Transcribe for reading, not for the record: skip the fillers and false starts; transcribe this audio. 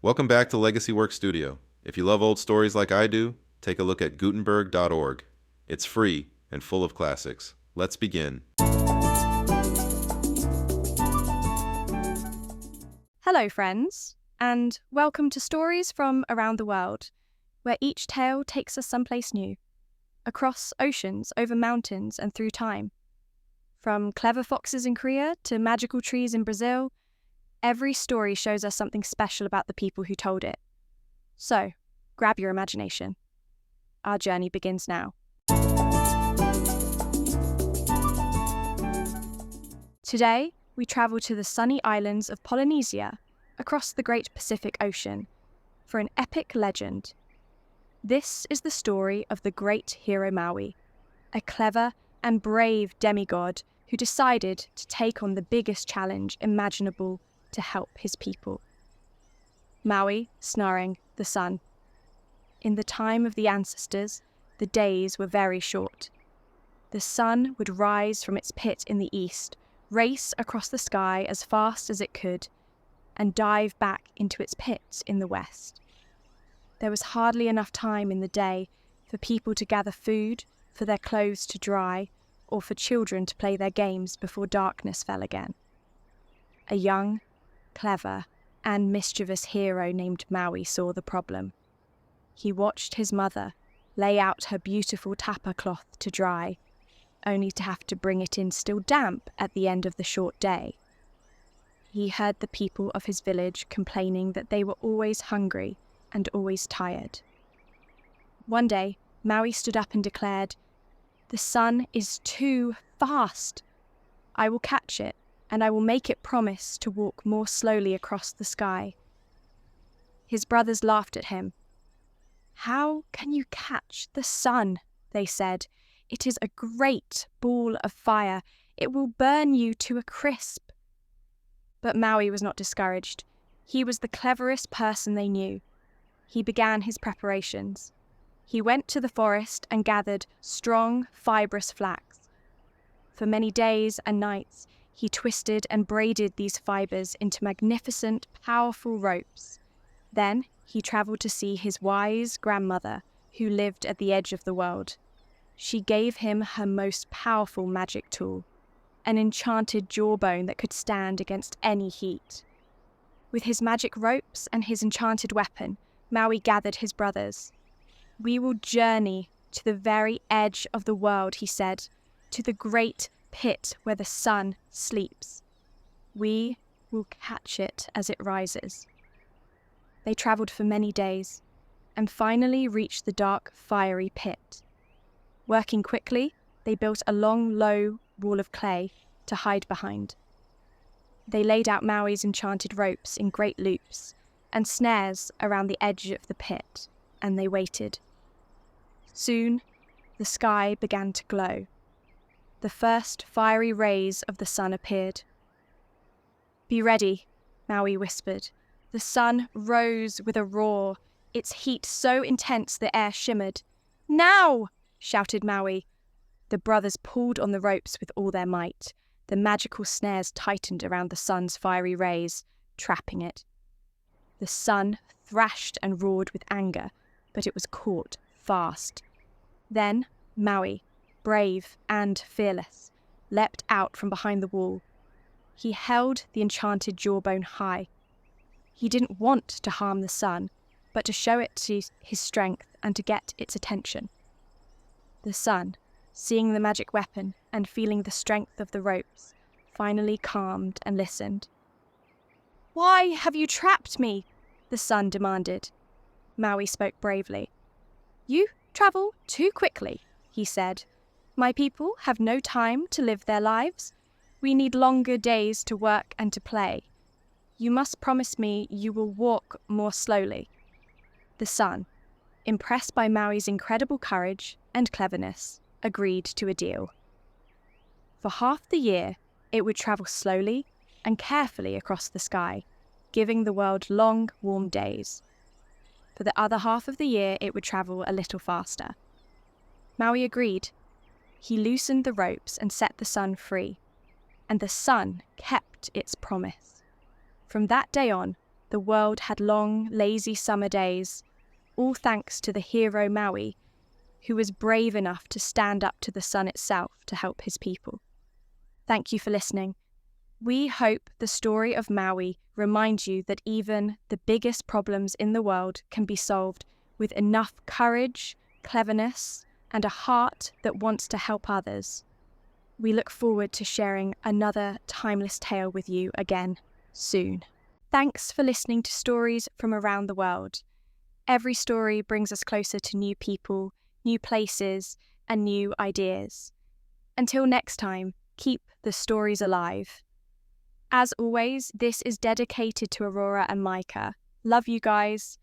Welcome back to Legacy Work Studio. If you love old stories like I do, take a look at Gutenberg.org. It's free and full of classics. Let's begin. Hello, friends, and welcome to Stories from Around the World, where each tale takes us someplace new, across oceans, over mountains, and through time. From clever foxes in Korea to magical trees in Brazil, every story shows us something special about the people who told it. So, grab your imagination. Our journey begins now. Today, we travel to the sunny islands of Polynesia, across the great Pacific Ocean, for an epic legend. This is the story of the great hero Maui, a clever and brave demigod who decided to take on the biggest challenge imaginable to help his people. Maui, Snaring, the sun. In the time of the ancestors, the days were very short. The sun would rise from its pit in the east, race across the sky as fast as it could, and dive back into its pit in the west. There was hardly enough time in the day for people to gather food, for their clothes to dry, or for children to play their games before darkness fell again. A young, clever, and mischievous hero named Maui saw the problem. He watched his mother lay out her beautiful tapa cloth to dry, only to have to bring it in still damp at the end of the short day. He heard the people of his village complaining that they were always hungry and always tired. One day, Maui stood up and declared, "The sun is too fast. I will catch it, and I will make it promise to walk more slowly across the sky." His brothers laughed at him. "How can you catch the sun?" they said. "It is a great ball of fire. It will burn you to a crisp." But Maui was not discouraged. He was the cleverest person they knew. He began his preparations. He went to the forest and gathered strong, fibrous flax. For many days and nights, he twisted and braided these fibers into magnificent, powerful ropes. Then he travelled to see his wise grandmother, who lived at the edge of the world. She gave him her most powerful magic tool, an enchanted jawbone that could stand against any heat. With his magic ropes and his enchanted weapon, Maui gathered his brothers. "We will journey to the very edge of the world," he said, "to the great pit where the sun sleeps. We will catch it as it rises." They travelled for many days, and finally reached the dark, fiery pit. Working quickly, they built a long, low wall of clay to hide behind. They laid out Maui's enchanted ropes in great loops and snares around the edge of the pit, and they waited. Soon, the sky began to glow. The first fiery rays of the sun appeared. "Be ready," Maui whispered. The sun rose with a roar, its heat so intense the air shimmered. "Now!" shouted Maui. The brothers pulled on the ropes with all their might. The magical snares tightened around the sun's fiery rays, trapping it. The sun thrashed and roared with anger, but it was caught fast. Then Maui, brave and fearless, leapt out from behind the wall. He held the enchanted jawbone high. He didn't want to harm the sun, but to show it to his strength and to get its attention. The sun, seeing the magic weapon and feeling the strength of the ropes, finally calmed and listened. "Why have you trapped me?" the sun demanded. Maui spoke bravely. "You travel too quickly," he said. "My people have no time to live their lives. We need longer days to work and to play. You must promise me you will walk more slowly." The sun, impressed by Maui's incredible courage and cleverness, agreed to a deal. For half the year, it would travel slowly and carefully across the sky, giving the world long, warm days. For the other half of the year, it would travel a little faster. Maui agreed. He loosened the ropes and set the sun free, and the sun kept its promise. From that day on, the the world had long, lazy summer days, all thanks to the hero Maui, who was brave enough to stand up to the sun itself to help his people. Thank you for listening. We hope the story of Maui reminds you that even the biggest problems in the world can be solved with enough courage, cleverness, and a heart that wants to help others. We look forward to sharing another timeless tale with you again soon. Thanks for listening to Stories from Around the World. Every story brings us closer to new people, new places, and new ideas. Until next time, keep the stories alive. As always, this is dedicated to Aurora and Micah. Love you guys.